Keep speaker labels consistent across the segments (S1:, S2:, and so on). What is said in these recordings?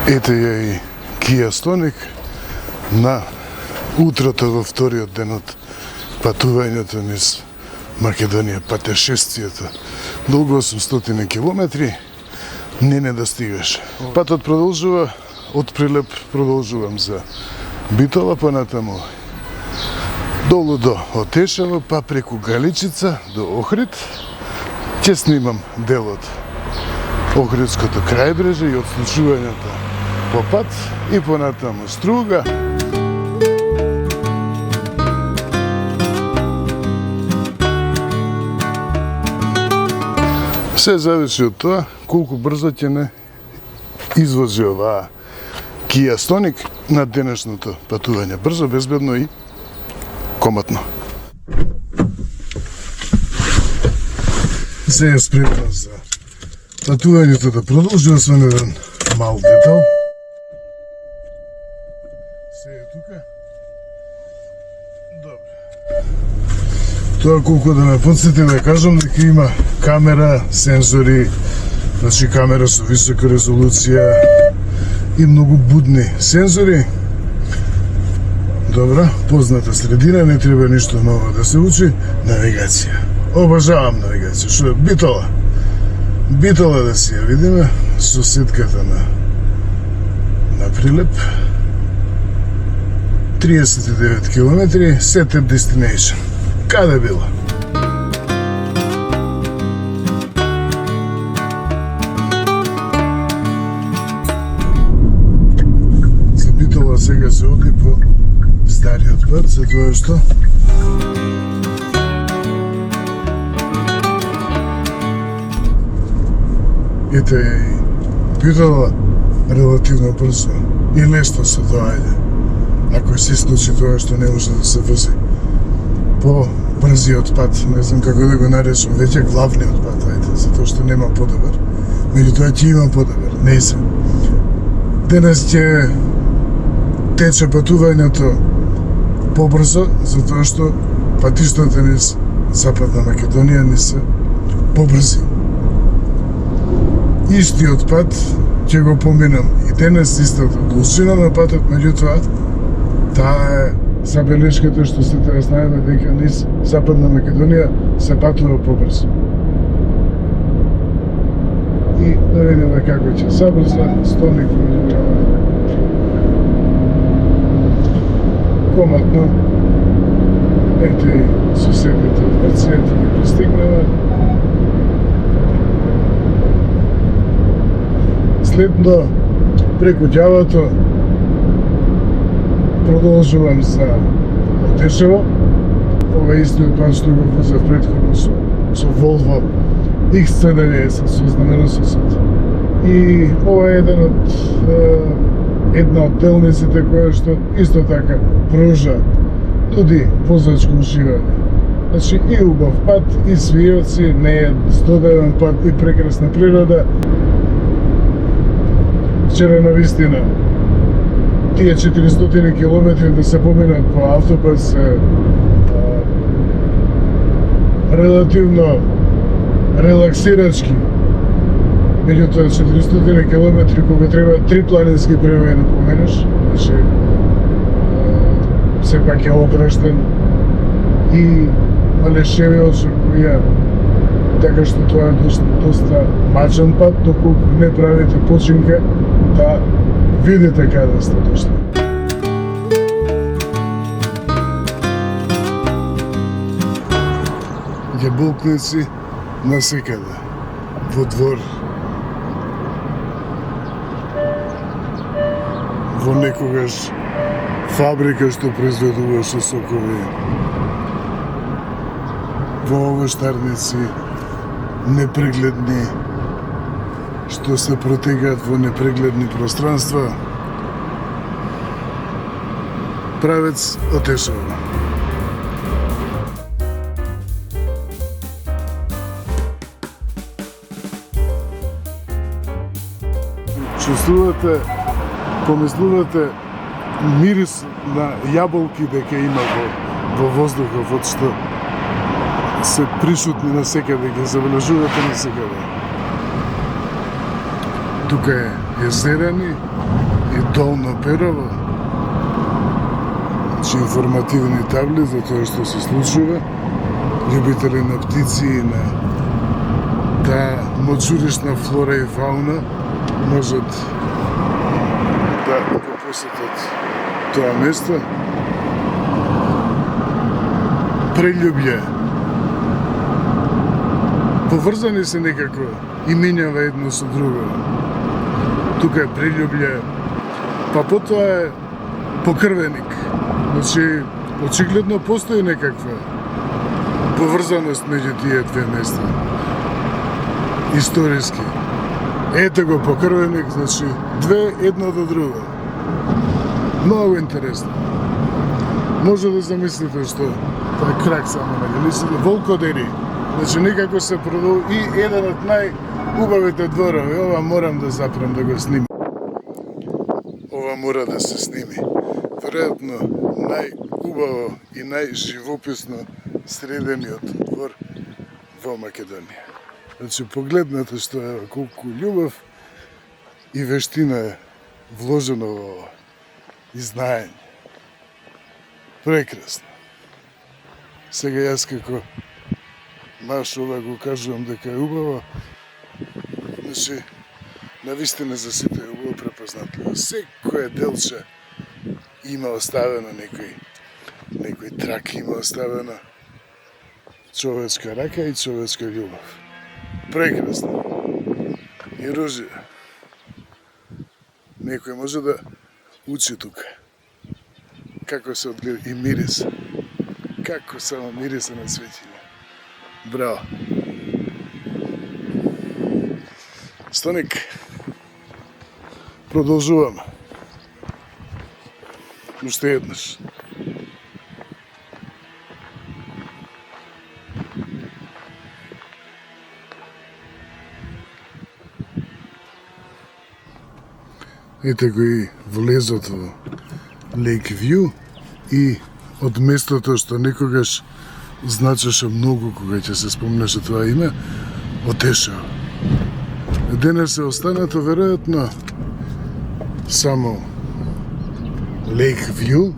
S1: Ете ја и Kia Stonic на утрото во вториот ден од патувањето низ Македонија, патешествието. Долго 800 километри, не достигаш. Патот продолжува, од Прилеп продолжувам за Битола, понатаму долу до Отешево, па преку Галичица до Охрид. Ќе снимам дел од Охридското крајбрежје и отслучувањето по пат и понатаму Струга. Се зависи од тоа колку брзо ќе не извози оваа Kia Stonic на денешното патување. Брзо, безбедно и комотно. Се е спремна за патувањето да продолжува со еден мал детал. Се е тука. Добре. Тоа колку да ме подсети да кажам дека има камера, сензори, значи камера со висока резолуција и многу будни сензори. Добра, позната средина, не треба ништо ново да се учи. Навигација. Обожавам навигација. Што е Битола? Битола да си ја видиме, соседката на Прилеп. 39 километри, set destination. Каде била? За Битола сега се оди по стариот пат, за тоа што ете и Битола релативно брзо и лесно се доаѓа. Ако се случи тоа што не може да се вози по брзиот пат, не знам како да го наречам, веќе главниот пат, ајде, затоа што нема подобар. Меѓутоа ќе има подобар, не се. Денес ќе тече патувањето побрзо, затоа што патиштата низ Западна Македонија не се побрзи. Истиот пат ќе го поминам и денес, истата должина на патот, меѓутоа таа е забелешката што се треба знаеме дека низ Западна Македонија се патува побрзо. И да видиме како ќе забрза Стоник комотно. Ето и соседните Грција ги пристигнава. Следно преку ѓавото продолжувам за Отешево. Ова е истиот пат што го возев претходно со Volvo XC90 со знаменососот. И ова е една од делниците која што исто така пружа нуди возачко уживање. Значи и убав пат, и свиоци, не е здодевен пат и прекрасна природа. Вчера на вистина тие 400 километри да се поминат по автопат се релативно релаксирачки. Меѓутоа 400 километри кога треба 3 планински превои да поминеш, значи сепак е опрештен и Малешевиот со која така што тоа е доста мачен пат, доколку не правите починка да видите каде сте дошли. Јаболкници насекаде, во двор, во некогаш фабрика што произведуваше сокови, во овоштарници непрегледни, што се протегаат во непрегледни пространства. Правец Отешево. Чувствувате, помислувате мирис на јаболки дека има во воздухот, од што се присутни насекаде, ги забележувате насекаде. Тука е Езерани и Долно Перово. Значи информативни табли за тоа што се случува. Љубители на птици и на таа моќуришна флора и фауна можат да го посетат тоа место. Прелюбје. Поврзани се некако имењава едно со друго. Тука е прелюбје, па потоа е покрвеник. Значи, очигледно постои некаква поврзаност меѓу тие две места. Историски. Ете го покрвеник, значи, две едно до друго. Многу интересно. Може да замислите што тоа крак само на лисите, волкодери. Значи, некако се продол и еден од најубавите дворови. Ова морам да запрем да го снимам. Ова мора да се сними. Веројатно најубаво и најживописно средениот двор во Македонија. Значи, погледнете што е, колку љубов и вештина е вложено во ова. И знаење. Прекрасно. Сега јас како маж ова го кажувам дека е убаво. Значи, навистина за сите е убаво препознатливо. Секој делче има оставено некој трак има оставено човечка рака и човечка љубов. Прекрасно. И ружија. Некој може да учи тука. Како се одгледа и мирис. Како само мириса на цветиња. Браво. Стоник. Продолжуваме. Уште еднаш. Ете го и влезот во Лейквју и од местото што некогаш значеше многу кога ќе се спомнеше тоа име, отешao. Денес е останато веројатно само Лейквју.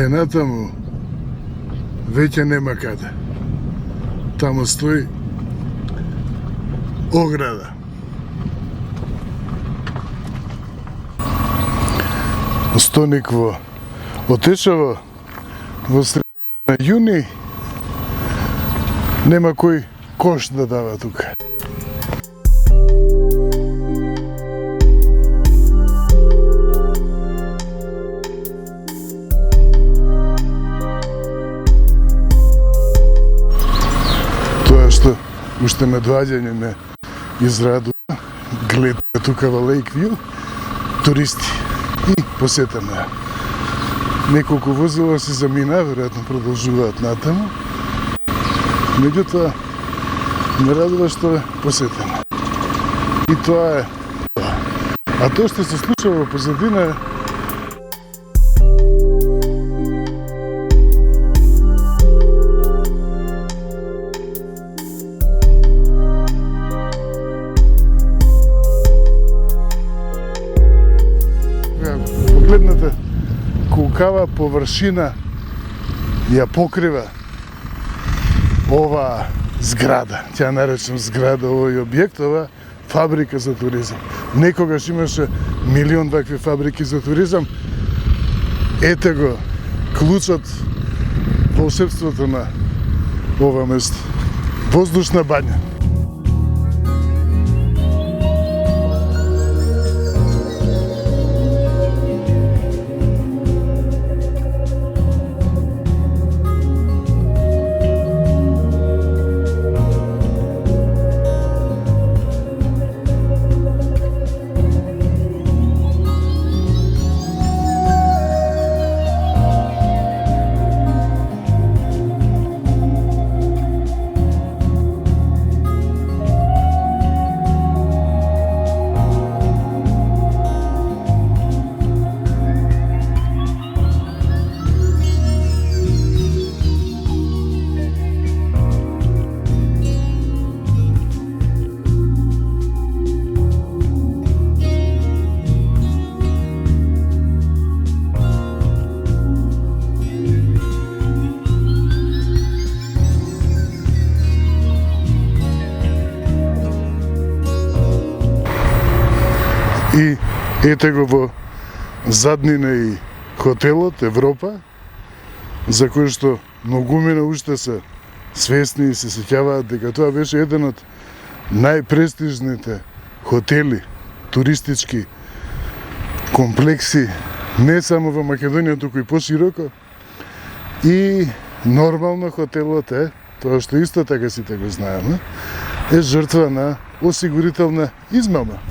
S1: Натаму веќе нема каде. Таму стои ограда. Стоник во Отешаво во средина на јуни нема кој кош да дава тука. Што уште на доаѓање не израдува, гледа тука во Лейквју, туристи и посетена. Неколку возила се замина, веројатно продолжуваат натаму. Меѓутоа, ме радува што е посетена. И тоа е тоа. А тоа што се случува во позадина погледнете колкава површина ја покрива ова зграда. Тја наречам зграда, овој објект, ова фабрика за туризам. Некогаш имаше милион вакви фабрики за туризам. Ете го клучот, волшебството на ова место. Воздушна бања. И ете го во заднина и хотелот Европа, за кој што многумина уште се свесни и се сеќаваат дека тоа беше еден од најпрестижните хотели, туристички комплекси, не само во Македонија, туку и пошироко. И нормално хотелот е, тоа што исто така сите го знаеме, е жртва на осигурителна измама.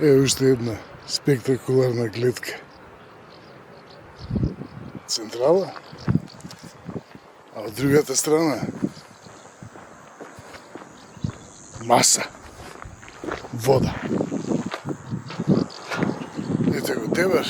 S1: уште една спектакуларна гледка. Централа, а од другата страна маса, вода. Ете го Тебар.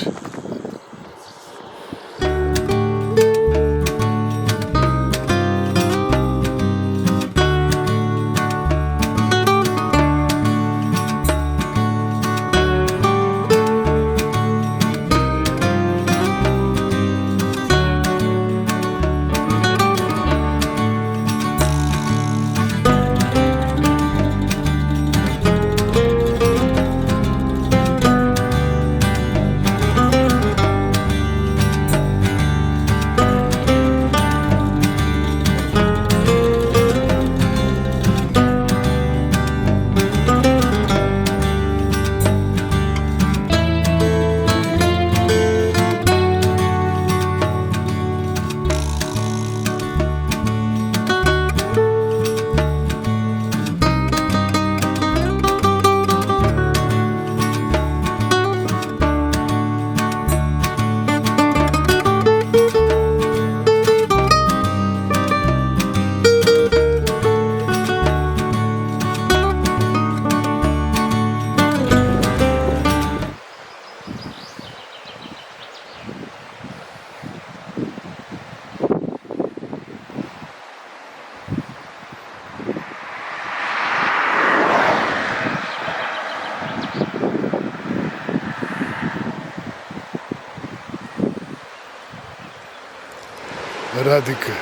S1: Радика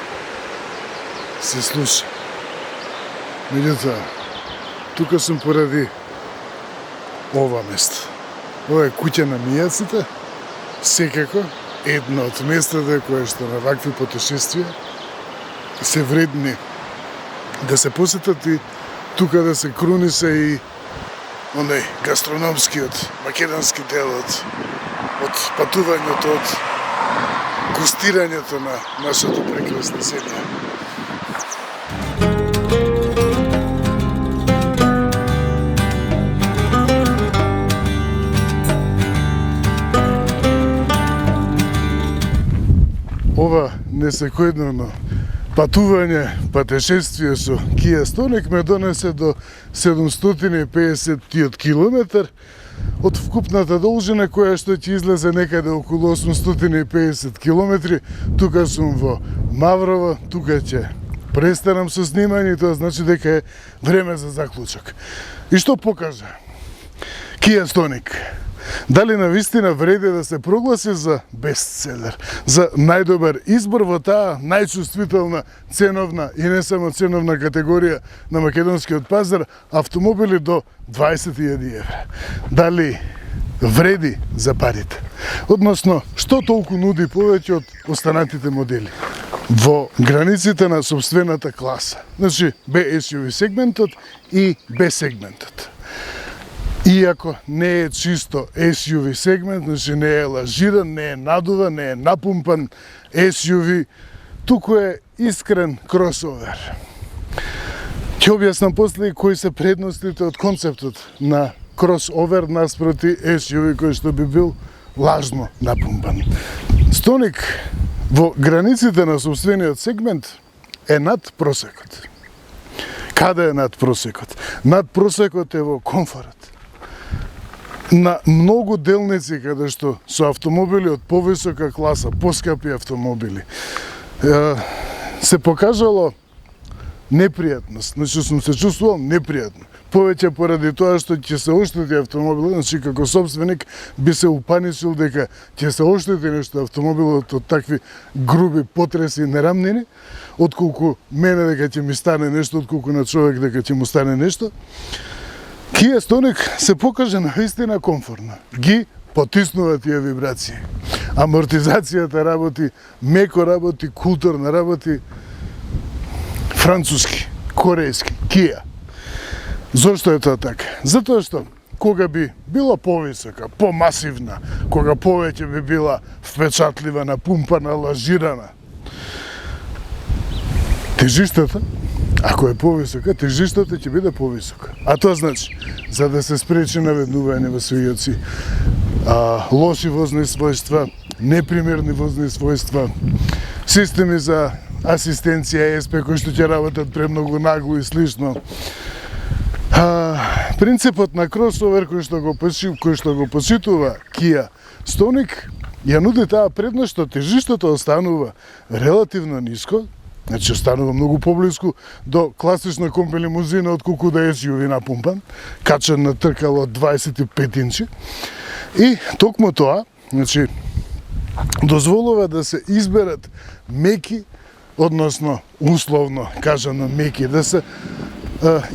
S1: се слуша. Меѓутоа, тука сум поради ова место. Ова е куќа на мијаците, секако едно од местата кое што на вакви путешествија се вредни да се посетат и тука да се круниса и оној гастрономскиот, македонски дел од патувањето, од гостирањето на нашата прекрасна земја. Ова несекојдневно патување, патешествие со Kia Stonic ме донесе до 750 километар од вкупната должина која што ќе излезе некаде околу 850 километри. Тука сум во Маврово, тука ќе престанам со снимање, тоа значи дека е време за заклучок. И што покажа Kia Stonic? Дали навистина вреди да се прогласи за бестселер, за најдобар избор во таа најчувствителна ценовна и не само ценовна категорија на македонскиот пазар, автомобили до 20.000 евра. Дали вреди за парите? Односно, што толку нуди повеќе од останатите модели? Во границите на собствената класа. Значи, B-SUV сегментот и B-сегментот. Иако не е чисто SUV сегмент, значи не е лажиран, не е надуван, не е напумпан SUV, туку е искрен кросовер. Ќе објаснам после кои се предностите од концептот на кросовер наспроти SUV кој што би бил лажно напумпан. Stonic во границите на собствениот сегмент е над просекот. Каде е над просекот? Над просекот е во комфорот. На многу делници каде што со автомобили од повисока класа, поскапи автомобили, се покажало непријатност. Значи сум се чувствувал непријатно. Повеќе поради тоа што ќе се оштети автомобилот, значи како собственик би се упанисил дека ќе се оштети нешто автомобилот од такви груби потреси и нерамнини, отколку мене дека ќе ми стане нешто, отколку на човек дека ќе му стане нешто. Kia Stonic се покажа наистина комфортно. Ги потиснува тие вибрации. Амортизацијата работи, меко работи, културно работи, француски, корејски, Kia. Зошто е тоа така? Затоа што кога би била повисока, помасивна, кога повеќе би била впечатлива, напумпана, лажирана, тежиштата, ако е повисока, тежиштата ќе биде повисока. А тоа значи, за да се спречи наведнување во сојоци, лоши возни својства, непримерни возни својства, системи за асистенција ЕСП кои што ќе работат премногу нагло и слично. Принципот на кросовер кој што го почитува Kia Stonic ја нуди таа предност што тежиштето останува релативно ниско, значи останува многу поблиску до класична комби лимузина отколку да е SUV напумпан, качен на тркало од 25 инчи. И токму тоа, значи, дозволува да се изберат меки, односно условно кажано меки, да се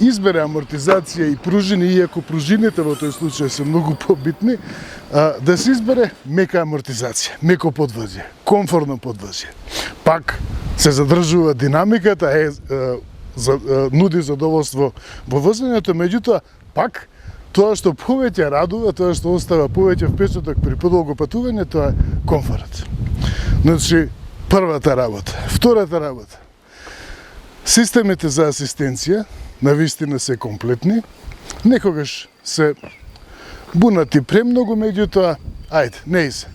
S1: избере амортизација и пружини, иако пружините во тој случај се многу побитни, да се избере мека амортизација, меко подвозје, комфортно подвозје. Пак се задржува динамиката, нуди задоволство во возењето, меѓутоа пак тоа што повеќе радува, тоа што остава повеќе впечаток при подолго патување, тоа е комфорт. Значи, првата работа. Втората работа. Системите за асистенција навистина се комплетни, некогаш се бунати премногу, меѓутоа, не се.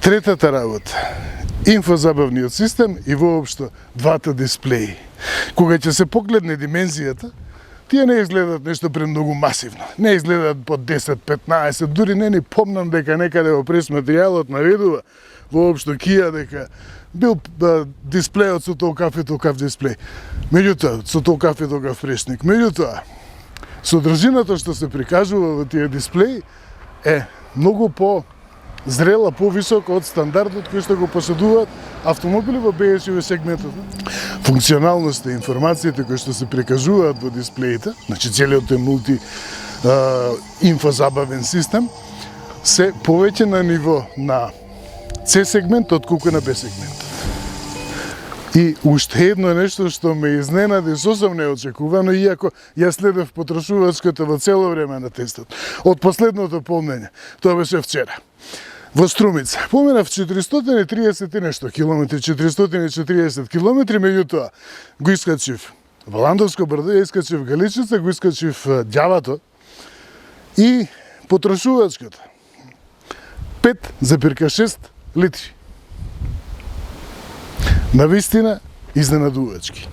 S1: Третата работа. Инфозабавниот систем и воопшто двата дисплеи. Кога ќе се погледне димензијата, тие не изгледаат нешто премногу масивно. Не изгледаат по 10-15, дури не ни помнам дека некаде во пресматеријалот наведува воопшто Kia дека бил дисплејот со толкав и толкав дисплеј. Меѓутоа, со толкав и толкав прешник. Меѓутоа, содржината што се прикажува во тие дисплеи е многу по-зрела, повисока од стандардот кој што го поседуваат автомобили во BSUV сегментот. Функционалноста и информациите кои што се прикажуваат во дисплеите, значи целиот е инфозабавен систем, се повеќе на ниво на C сегмент отколку на B сегмент. И уште едно нешто што ме изненади сосем неочекувано, иако ја следев потрошувачката во цело време на тестот. Од последното полнење, тоа беше вчера. Во Струмица. Поминав 430 и нешто километри, 440 километри, меѓутоа го искачив во Ландовско брдо, ја искачив Галичица, го искачив Ѓавато и потрошувачката 5,6 литри. Навистина изненадувачки.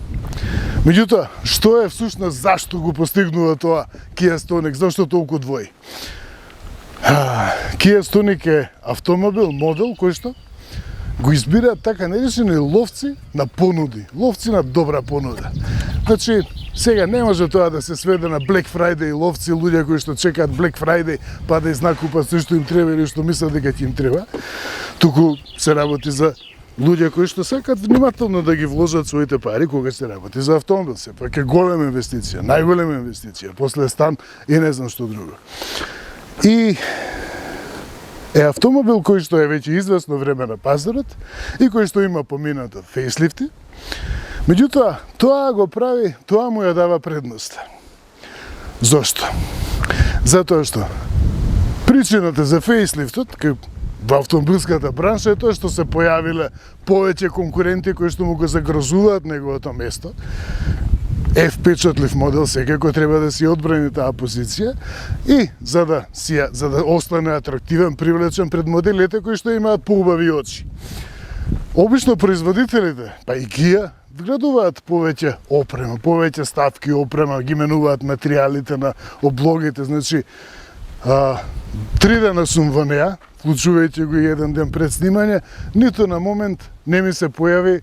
S1: Меѓутоа, што е всушност, зашто го постигнува тоа Kia Stonic, зашто толку двои? Kia Stonic е автомобил, модел кој што го избираат така наречени ловци на понуди, ловци на добра понуда. Значи, сега не може тоа да се сведе на Black Friday ловци, луѓе кои што чекаат Black Friday па да изнакупат се што им треба или што мислат дека ќе им треба. Туку се работи за луѓе кои што сакаат внимателно да ги вложат своите пари кога се работи за автомобил, сепак е голема инвестиција, најголема инвестиција, после стан и не знам што друго. И е автомобил кој што е веќе известно време на пазарот и кој што има поминато фейслифти. Меѓутоа, тоа го прави, тоа му ја дава предност. Зошто? Затоа што причината за фейслифтот во автомобилската бранша е тоа што се појавиле повеќе конкуренти кои што му го загрозуваат неговото место. Впечатлив модел секако треба да си одбрани таа позиција и за да остане атрактивен, привлечен пред моделите кои што имаат поубави очи. Обично производителите, па и Kia, вградуваат повеќе опрема, повеќе ставки опрема, ги менуваат материјалите на облогите, значи 3 дена сум во неа, вклучувајќи го еден ден пред снимање, ниту на момент не ми се појави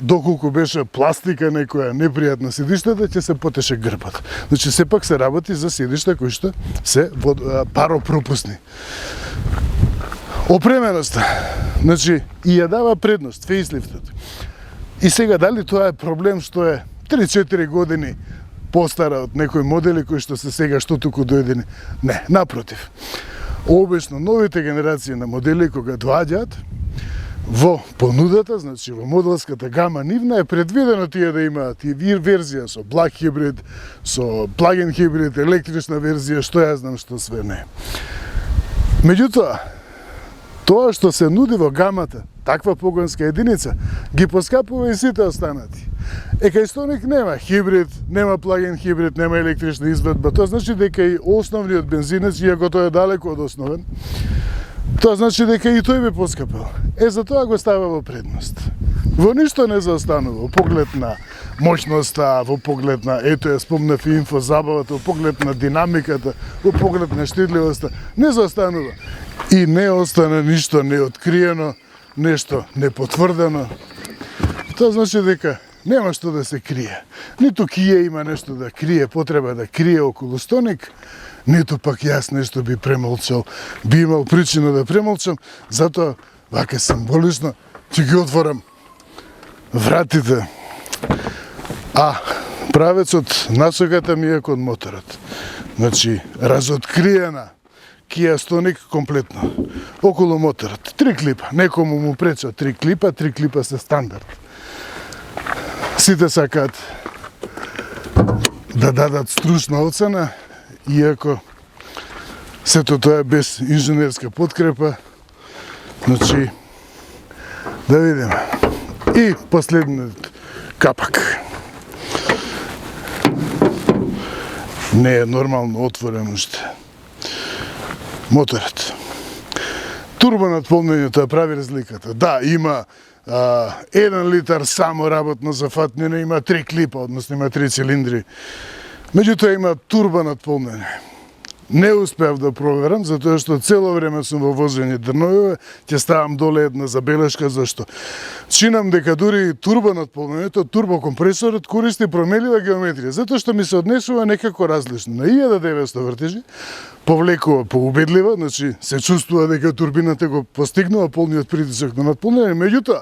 S1: доколку беше пластика некоја непријатна седиштата, ќе се потеше грбот. Значи, сепак се работи за седишта кои што се паропропусни. Опременоста, значи, и ја дава предност, фейслифтот. И сега, дали тоа е проблем што е 3-4 години постара од некои модели кои што се сега што туку дојдени? Не, напротив. Обично, новите генерации на модели кога доаѓаат, во понудата, значи во моделската гама нивна е предвидено тие да имаат и верзија со black хибрид, со plug-in хибрид, електрична верзија, што ја знам што све не. Меѓутоа, тоа што се нуди во гамата, таква погонска единица, ги поскапува и сите останати. Кај Стоник нема хибрид, нема плагин хибрид, нема електрична изведба. Тоа значи дека и основниот бензинец, иако тој е далеко од основен, тоа значи дека и тој би поскапел. Затоа го става во предност. Во ништо не заостанува, во поглед на моќноста, во поглед на, ето ја спомнав и инфозабавата, во поглед на динамиката, во поглед на штедливоста, не заостанува. И не остана ништо неоткриено, нешто непотврдено. Тоа значи дека нема што да се крие. Ниту Кија има нешто да крие, потреба да крие околу Стоник, ниту пак јас нешто би премолчал, би имал причина да премолчам, затоа вака символично ќе ги отворам вратите. Правецот, насоката ми е кон моторот. Значи, разоткриена Кија Стоник комплетно. Околу моторот. 3 клипа. Некому му преча 3 клипа се стандард. Сите сакаат да дадат стручна оцена, иако сето тоа е без инженерска подкрепа. Значи, да видиме. И последниот капак. Не е нормално отворен уште. Моторот. Турбонатполнењето прави разликата. Да, има 1 литар само работно зафатнење, има 3 клипа, односно има 3 цилиндри. Меѓутоа има турбонатполнење. Не успеав да проверам, затоа што цело време сум во возење Дрновиве, ќе ставам доле една забелешка, зашто чинам дека дури турбонатполнењето, турбокомпресорот користи променлива геометрија, затоа што ми се однесува некако различно. На 1900 вртежи, повлекува поубедливо, значи се чувствува дека турбината го постигнува полниот притисок на натполнење, меѓутоа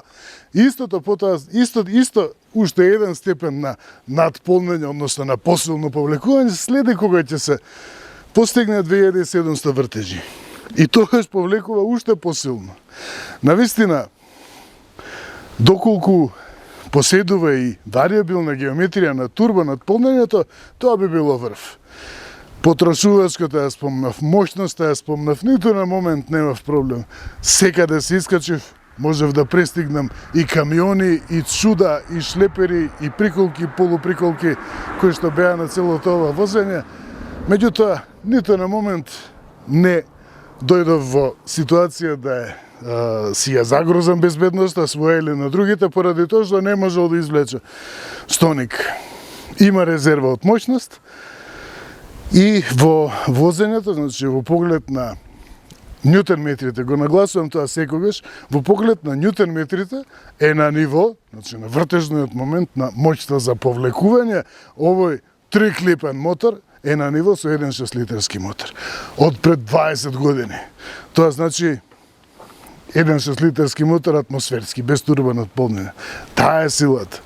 S1: исто уште еден степен на надполнење, односно на посилно повлекување, следи кога ќе се постигне 2700 вртежи. И тогаш повлекува уште посилно. Навистина, доколку поседува и вариабилна геометрија на турбонатполнењето, тоа би било врв. Потрошувачката ја спомнав, моќноста ја спомнав, ниту на момент немав проблем. Секаде се искачив, можев да престигнам и камиони, и чуда, и шлепери, и приколки, полуприколки, кои што беа на целото ова возење. Меѓутоа, ниту на момент не дојдов во ситуација да си ја загрозам безбедноста своја или на другите, поради тоа што не можел да извлече Стоник. Има резерва од моќност и во возењето, значи во поглед на њутенметрите, го нагласувам тоа секогаш, во поглед на њутенметрите е на ниво, значи на вртежниот момент на моќта за повлекување, овој 3-клипен мотор е на ниво со 1.6 литарски мотор. Од пред 20 години. Тоа значи 1.6 литарски мотор атмосферски, без турбонатполнење. Таа е силата.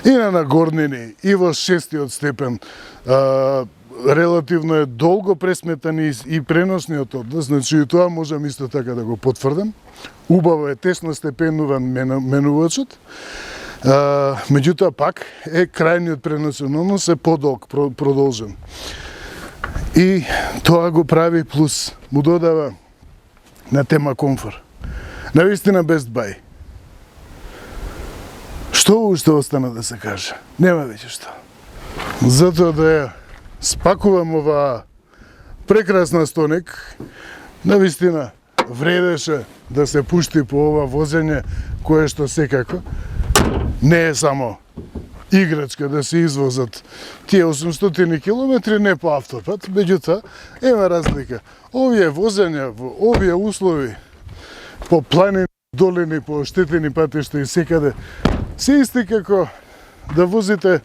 S1: И на нагорнини, и во 6-тиот степен, релативно е долго пресметан и преносниот однос, значи и тоа можам исто така да го потврдам. Убаво е тесно степенуван менувачот, меѓутоа пак е крајниот преносен однос е подолг, продолжен. И тоа го прави плюс, му додава на тема комфор. Навистина Best Buy. Што уште остана да се каже? Нема веќе што. Затоа да ја спакувам оваа прекрасна Стоник, навистина вредеше да се пушти по ова возење, кое што секако не е само играчка да се извозат тие 800 километри не по автопат, меѓутоа има разлика. Овие возења во овие услови по планини, долини, по оштетени патишта и секаде се исти како да возите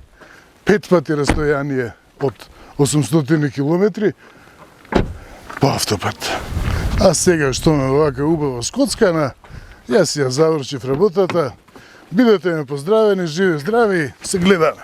S1: 5 пати растојание од 800 километри по автопат. А сега што ме вака убаво скоцкана, јас ја завршив работата. Бидете ме поздравени, живи, здрави, се гледаме.